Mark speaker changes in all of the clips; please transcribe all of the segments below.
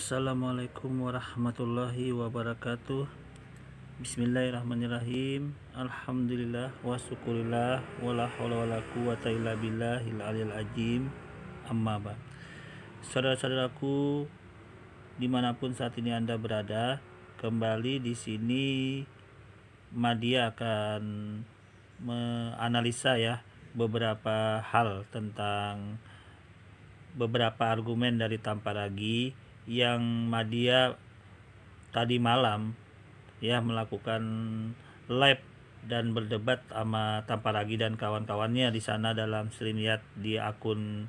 Speaker 1: Assalamualaikum warahmatullahi wabarakatuh. Bismillahirrahmanirrahim. Alhamdulillah wa syukurillah wala haula wala quwata illa billahil aliyil azim. Amma ba'd. Saudara-saudaraku dimanapun saat ini Anda berada, kembali di sini Madia akan menganalisa ya beberapa hal tentang beberapa argumen dari Tamparagi yang Madia tadi malam ya melakukan live dan berdebat sama Tamparagi dan kawan-kawannya di sana dalam streamyard di akun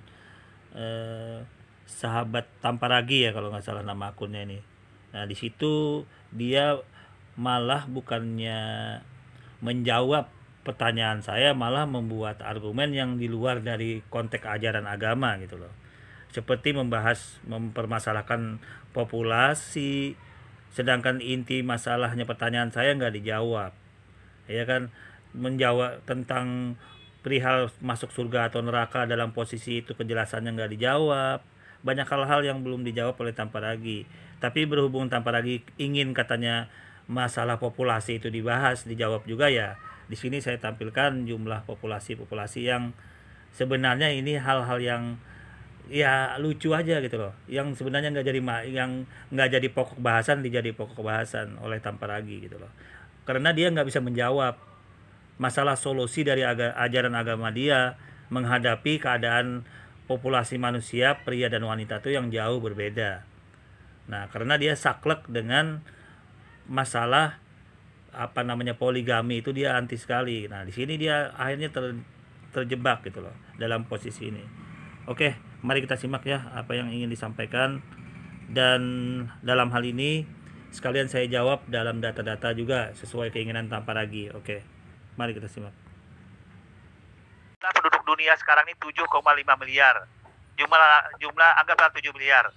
Speaker 1: sahabat Tamparagi ya kalau nggak salah nama akunnya ini. Nah di situ dia malah bukannya menjawab pertanyaan saya, malah membuat argumen yang di luar dari konteks ajaran agama gitu loh. Seperti mempermasalahkan populasi, sedangkan inti masalahnya pertanyaan saya nggak dijawab. Ya kan, menjawab tentang perihal masuk surga atau neraka dalam posisi itu kejelasannya nggak dijawab. Banyak hal-hal yang belum dijawab oleh Tamparagi. Tapi berhubung Tamparagi ingin katanya masalah populasi itu dibahas, dijawab juga ya. Di sini saya tampilkan jumlah populasi yang sebenarnya ini hal-hal yang ya lucu aja gitu loh, yang sebenarnya nggak jadi pokok bahasan dijadi pokok bahasan oleh Tamparagi gitu loh, karena dia nggak bisa menjawab masalah solusi dari ajaran agama dia menghadapi keadaan populasi manusia pria dan wanita itu yang jauh berbeda. Nah karena dia saklek dengan masalah poligami itu dia anti sekali. Nah di sini dia akhirnya terjebak gitu loh dalam posisi ini. Oke, mari kita simak ya apa yang ingin disampaikan, dan dalam hal ini sekalian saya jawab dalam data-data juga sesuai keinginan Tamparagi. Oke, mari kita simak. Penduduk dunia sekarang ini 7,5 miliar. Jumlah anggaplah 7 miliar.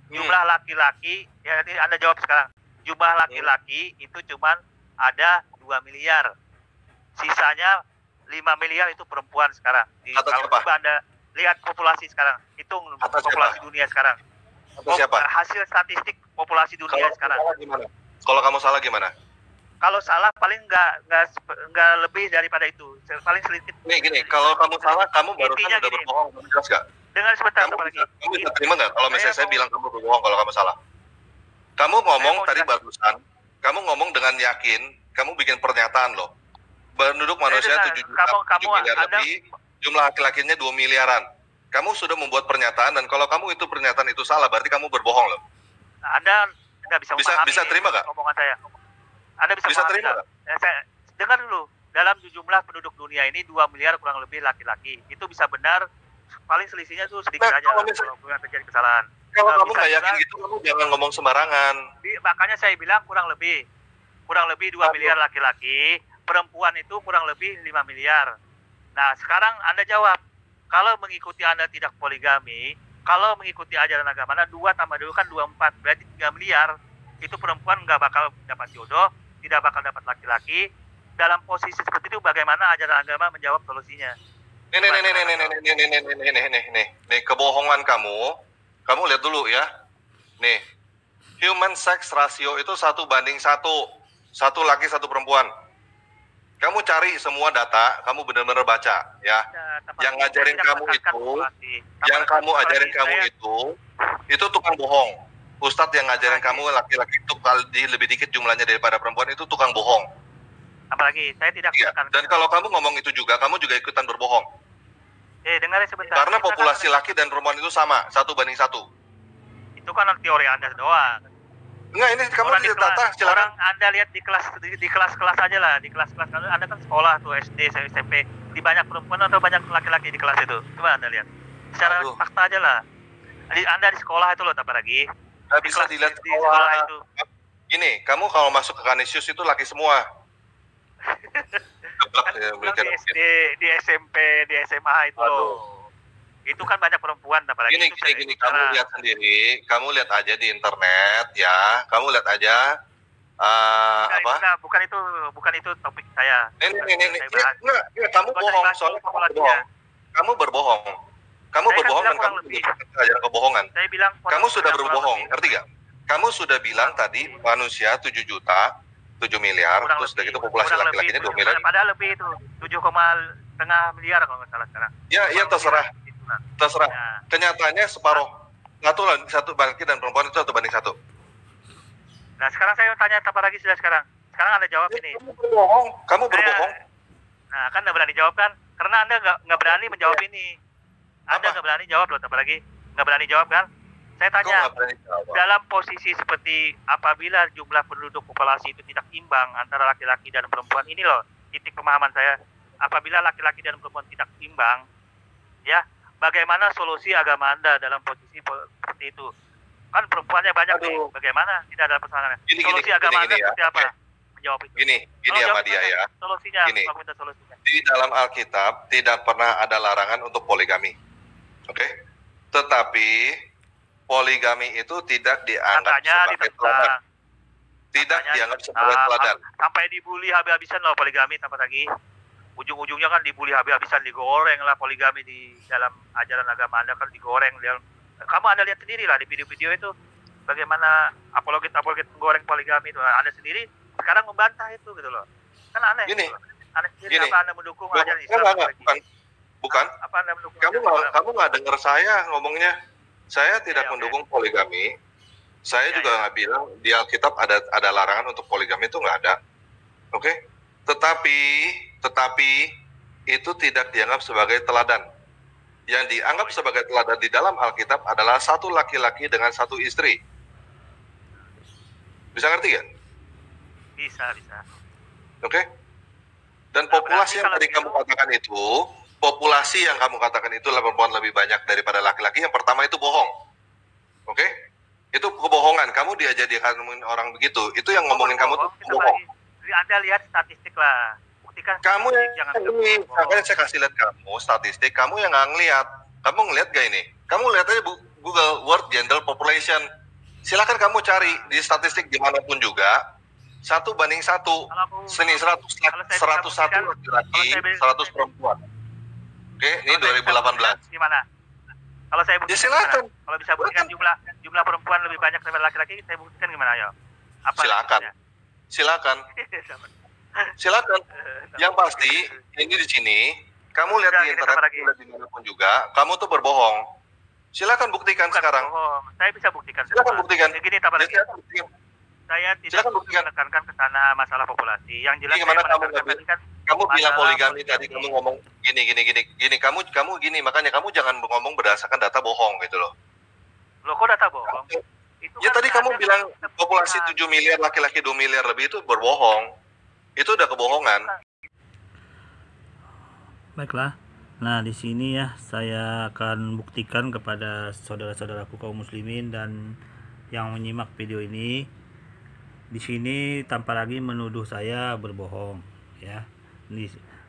Speaker 1: Jumlah laki-laki, ya ini Anda jawab sekarang. Jumlah laki-laki itu cuman ada 2 miliar. Sisanya 5 miliar itu perempuan sekarang. Kalau coba Anda lihat populasi sekarang, hitung populasi dunia sekarang. Hasil statistik populasi dunia sekarang.
Speaker 2: Kalau kamu salah gimana?
Speaker 1: Kalau salah paling nggak lebih daripada itu. Paling sedikit.
Speaker 2: Gini, kalau kamu salah, kamu barusan udah berbohong, jelas nggak?
Speaker 1: Dengar sebentar lagi.
Speaker 2: Kamu bisa terima nggak kalau misalnya saya bilang kamu berbohong kalau kamu salah? Kamu ngomong tadi barusan, kamu ngomong dengan yakin, kamu bikin pernyataan loh. Penduduk manusia 7 miliar lebih, jumlah laki-lakinya 2 miliaran. Kamu sudah membuat pernyataan, dan kalau kamu itu pernyataan itu salah, berarti kamu berbohong loh.
Speaker 1: Anda nggak
Speaker 2: bisa terima nggak?
Speaker 1: Omongan saya. Anda bisa
Speaker 2: terima nggak?
Speaker 1: Saya dengar dulu. Dalam jumlah penduduk dunia ini 2 miliar kurang lebih laki-laki. Itu bisa benar. Paling selisihnya tuh sedikit aja kalau terjadi kesalahan.
Speaker 2: Kalau kamu nggak yakin gitu, kamu jangan ngomong sembarangan.
Speaker 1: Makanya saya bilang kurang lebih 2 miliar laki-laki. Perempuan itu kurang lebih 5 miliar. Nah sekarang Anda jawab, kalau mengikuti Anda tidak poligami, kalau mengikuti ajaran agama Anda 2 tambah 2 kan 24, berarti 3 miliar. Itu perempuan nggak bakal dapat jodoh, tidak bakal dapat laki-laki. Dalam posisi seperti itu bagaimana ajaran agama menjawab solusinya?
Speaker 2: Nih kebohongan kamu lihat dulu ya. Nih, human sex ratio itu 1:1, 1 laki 1 perempuan. Kamu cari semua data, kamu benar-benar baca ya. Yang ngajarin kamu itu tukang bohong. Ustadz yang ngajarin kamu laki-laki itu lebih dikit jumlahnya daripada perempuan itu tukang bohong.
Speaker 1: Apalagi saya tidak
Speaker 2: dan kalau kamu ngomong itu juga, kamu juga ikutan berbohong.
Speaker 1: Dengarin sebentar.
Speaker 2: Karena populasi laki dan perempuan itu sama, 1:1.
Speaker 1: Itu kan teori Anda doang.
Speaker 2: Enggak, ini kamu lihat data,
Speaker 1: silakan. Anda lihat di kelas-kelas aja lah, di kelas-kelas Anda kan sekolah tuh SD, SMP, di banyak perempuan atau banyak laki-laki di kelas itu. Coba Anda lihat. Secara fakta aja lah. Anda di sekolah itu loh Tamparagi.
Speaker 2: Nggak bisa dilihat di sekolah itu. Gini, kamu kalau masuk ke Kanisius itu laki semua.
Speaker 1: di SMP, di SMA itu loh. Itu kan banyak perempuan Tamparagi.
Speaker 2: Gini, kamu lihat sendiri, kamu lihat aja di internet ya, kamu lihat aja bukan itu topik saya. Kamu bohong, soalnya kamu berbohong. Kamu berbohong dan kamu ajaran kebohongan.
Speaker 3: Saya bilang
Speaker 2: kamu sudah berbohong, ngerti gak? Kamu sudah bilang tadi manusia 7 juta, 7 miliar, terus udah gitu populasi laki-lakinya 2 miliar.
Speaker 3: Padahal lebih itu, 7,5 miliar kalau nggak salah sekarang.
Speaker 2: Ya, iya terserah. Terserah. Ya. Kenyataannya separuh. Satu laki dan perempuan itu 1:1.
Speaker 3: Nah, sekarang saya tanya apa lagi sudah sekarang? Sekarang Anda jawab ini.
Speaker 2: Kamu berbohong. Kamu berbohong.
Speaker 3: Nah, kan Anda berani jawab kan? Karena Anda nggak berani menjawab ini. Anda nggak berani jawab loh, apalagi nggak berani jawab kan? Saya tanya, dalam posisi seperti apabila jumlah penduduk populasi itu tidak imbang antara laki-laki dan perempuan, ini loh titik pemahaman saya. Apabila laki-laki dan perempuan tidak imbang, ya, bagaimana solusi agama Anda dalam posisi seperti itu? Kan perempuannya banyak nih, bagaimana? Tidak ada persoalannya. Solusi agama Anda seperti apa? Menjawab itu.
Speaker 2: Gini ya Mbak Dia ya.
Speaker 3: Solusinya, solusinya.
Speaker 2: Di dalam Alkitab tidak pernah ada larangan untuk poligami. Oke? Tetapi poligami itu tidak dianggap sebagai teladan. Tidak dianggap sebagai teladan.
Speaker 3: Sampai dibully habis-habisan loh poligami, tambah lagi. Ujung-ujungnya kan dibully habis-habisan, digoreng lah poligami di dalam ajaran agama Anda kan digoreng. Kamu Anda lihat sendiri lah di video-video itu bagaimana apologet menggoreng poligami itu. Anda sendiri sekarang membantah itu gitu loh. Kan aneh.
Speaker 2: Gini.
Speaker 3: Gitu. Aneh sendiri apa Anda mendukung ajaran
Speaker 2: Islam? Bukan.
Speaker 3: Apa Anda mendukung?
Speaker 2: Kamu nggak dengar saya ngomongnya. Saya tidak mendukung poligami. Saya juga nggak bilang di Alkitab ada larangan untuk poligami, itu nggak ada. Oke? Tetapi itu tidak dianggap sebagai teladan. Yang dianggap sebagai teladan di dalam Alkitab adalah satu laki-laki dengan satu istri. Bisa ngerti ya?
Speaker 3: Bisa.
Speaker 2: Oke? Dan populasi yang tadi kamu katakan itu, populasi yang kamu katakan itu perempuan lebih banyak daripada laki-laki, yang pertama itu bohong. Oke? Itu kebohongan. Kamu dijadikan orang begitu. Itu yang ngomongin kamu tuh bohong.
Speaker 3: Anda lihat statistik lah. Buktikan
Speaker 2: kamu makanya saya kasih lihat kamu statistik. Kamu yang nggak ngeliat. Kamu ngeliat gak ini? Kamu lihat aja Google World Gender Population. Silakan kamu cari di statistik dimanapun juga. 1:1. Sini 101 laki-laki, 100 perempuan. Oke, ini 2018.
Speaker 3: Gimana? Kalau saya buktikan,
Speaker 2: silakan.
Speaker 3: Kalau bisa buktikan jumlah perempuan lebih banyak daripada laki-laki, saya buktikan gimana ya?
Speaker 2: Silakan. Yang pasti ini di sini, kamu lihat di internet, lihat di manapun juga, kamu tuh berbohong. Silakan buktikan sekarang.
Speaker 3: Saya bisa buktikan.
Speaker 2: Silakan buktikan.
Speaker 3: Begini, saya tidak menekankan ke sana masalah populasi. Yang jelas
Speaker 2: kamu bilang poligami tadi, kamu ngomong gini. Kamu gini, makanya kamu jangan ngomong berdasarkan data bohong gitu loh.
Speaker 3: Loh, kok data bohong?
Speaker 2: Ya tadi kamu bilang populasi 7 miliar, laki-laki 2 miliar lebih, itu berbohong. Itu udah kebohongan.
Speaker 1: Baiklah. Nah, di sini ya saya akan buktikan kepada saudara-saudaraku kaum muslimin dan yang menyimak video ini. Di sini tanpa lagi menuduh saya berbohong, ya.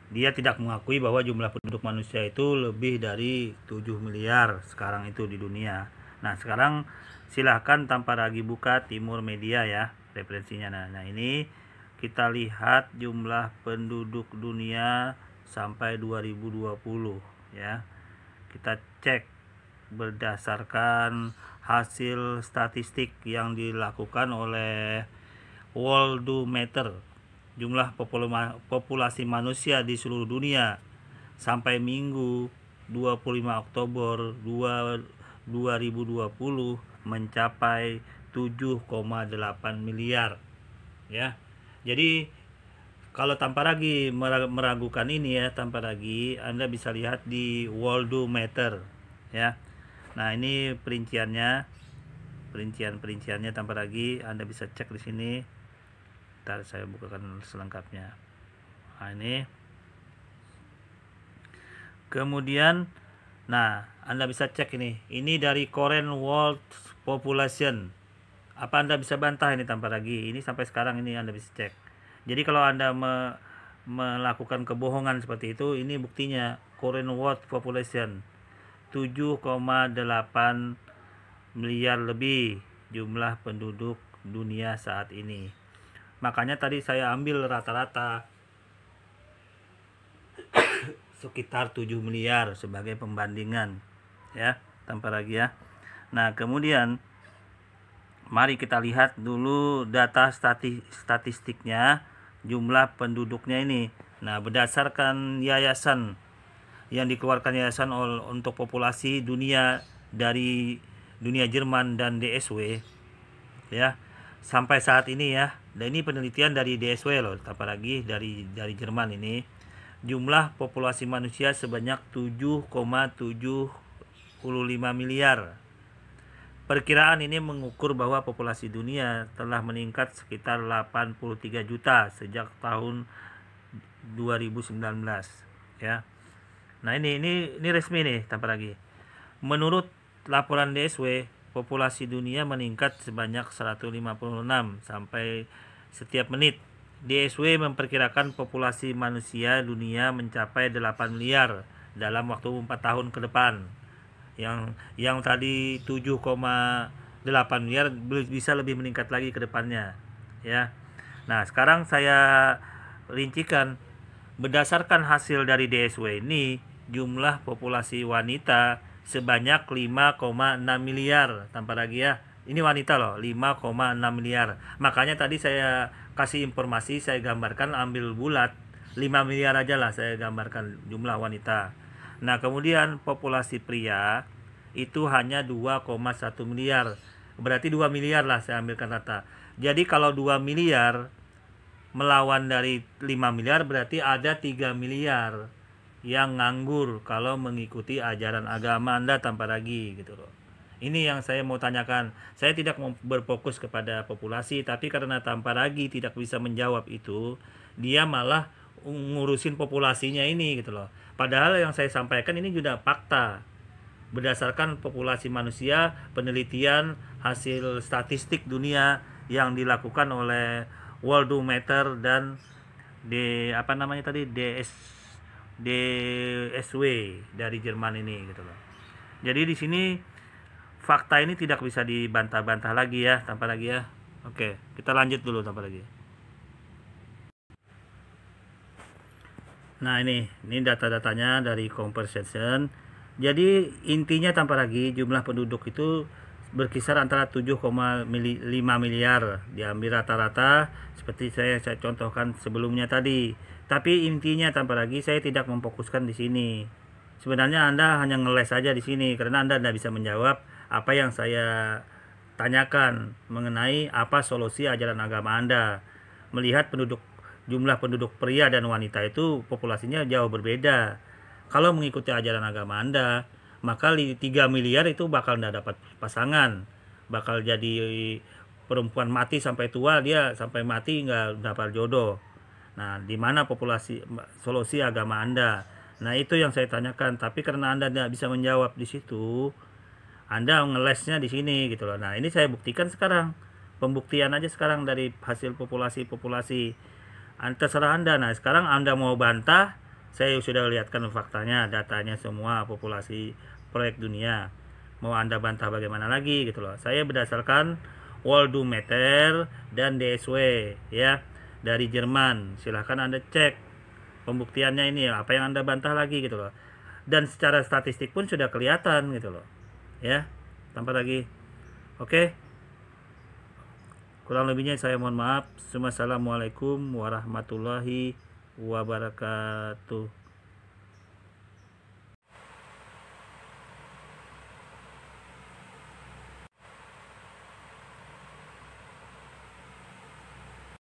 Speaker 1: Dia tidak mengakui bahwa jumlah penduduk manusia itu lebih dari 7 miliar sekarang itu di dunia. Nah, sekarang silahkan tanpa lagi buka Timur Media ya, referensinya. Nah, ini kita lihat jumlah penduduk dunia sampai 2020 ya. Kita cek berdasarkan hasil statistik yang dilakukan oleh Worldometer, jumlah populasi manusia di seluruh dunia sampai Minggu 25 Oktober 2020 mencapai 7,8 miliar ya. Jadi kalau tanpa lagi meragukan ini ya, tanpa lagi Anda bisa lihat di Worldometer ya. Nah, ini perinciannya tanpa lagi Anda bisa cek di sini. Ntar saya bukakan selengkapnya. Nah, ini kemudian, nah Anda bisa cek ini dari Current World Population. Apa Anda bisa bantah ini tanpa lagi? Ini sampai sekarang ini Anda bisa cek. Jadi kalau Anda melakukan kebohongan seperti itu, ini buktinya Current World Population 7,8 miliar lebih jumlah penduduk dunia saat ini. Makanya tadi saya ambil rata-rata sekitar 7 miliar sebagai pembandingan ya, tanpa lagi ya. Nah, kemudian mari kita lihat dulu data statistiknya, jumlah penduduknya ini. Nah, berdasarkan yayasan yang dikeluarkan yayasan untuk populasi dunia dari dunia Jerman dan DSW ya, sampai saat ini ya. Dan ini penelitian dari DSW loh, apalagi dari Jerman ini. Jumlah populasi manusia sebanyak 7,75 miliar. Perkiraan ini mengukur bahwa populasi dunia telah meningkat sekitar 83 juta sejak tahun 2019 ya. Nah, ini resmi nih, tanpa lagi. Menurut laporan DSW, populasi dunia meningkat sebanyak 156 sampai setiap menit. DSW memperkirakan populasi manusia dunia mencapai 8 miliar dalam waktu 4 tahun ke depan. Yang tadi 7,8 miliar bisa lebih meningkat lagi ke depannya ya. Nah, sekarang saya rincikan berdasarkan hasil dari DSW ini, jumlah populasi wanita sebanyak 5,6 miliar tanpa lagi ya. Ini wanita loh, 5,6 miliar. Makanya tadi saya kasih informasi, saya gambarkan ambil bulat 5 miliar aja lah saya gambarkan jumlah wanita. Nah, kemudian populasi pria itu hanya 2,1 miliar. Berarti 2 miliar lah saya ambilkan rata. Jadi kalau 2 miliar melawan dari 5 miliar berarti ada 3 miliar yang nganggur kalau mengikuti ajaran agama Anda tanpa lagi gitu loh. Ini yang saya mau tanyakan. Saya tidak mau berfokus kepada populasi, tapi karena tanpa lagi tidak bisa menjawab itu, dia malah ngurusin populasinya ini gitu loh. Padahal yang saya sampaikan ini juga fakta berdasarkan populasi manusia, penelitian hasil statistik dunia yang dilakukan oleh Worldometer dan DSW dari Jerman ini gitu loh. Jadi di sini fakta ini tidak bisa dibantah-bantah lagi ya, tanpa lagi ya. Oke, kita lanjut dulu tanpa lagi. Nah, ini data-datanya dari Conversation. Jadi intinya tanpa lagi jumlah penduduk itu berkisar antara 7,5 miliar diambil rata-rata seperti saya contohkan sebelumnya tadi. Tapi intinya tanpa lagi saya tidak memfokuskan di sini. Sebenarnya Anda hanya ngeles saja di sini karena Anda tidak bisa menjawab apa yang saya tanyakan mengenai apa solusi ajaran agama Anda. Melihat jumlah penduduk pria dan wanita itu populasinya jauh berbeda. Kalau mengikuti ajaran agama Anda, maka 3 miliar itu bakal tidak dapat pasangan, bakal jadi perempuan mati sampai tua, dia sampai mati nggak dapat jodoh. Nah, di mana solusi agama Anda? Nah, itu yang saya tanyakan. Tapi karena Anda tidak bisa menjawab di situ, Anda ngelesnya di sini gitu loh. Nah, ini saya buktikan sekarang, pembuktian aja sekarang dari hasil populasi. Terserah Anda. Nah, sekarang Anda mau bantah, saya sudah lihatkan faktanya, datanya semua populasi proyek dunia. Mau Anda bantah bagaimana lagi gitu loh. Saya berdasarkan Worldometer dan DSW ya dari Jerman. Silahkan Anda cek pembuktiannya ini, apa yang Anda bantah lagi gitu loh. Dan secara statistik pun sudah kelihatan gitu loh. Ya, tanpa lagi. Oke. Kurang lebihnya saya mohon maaf. Assalamualaikum warahmatullahi wabarakatuh.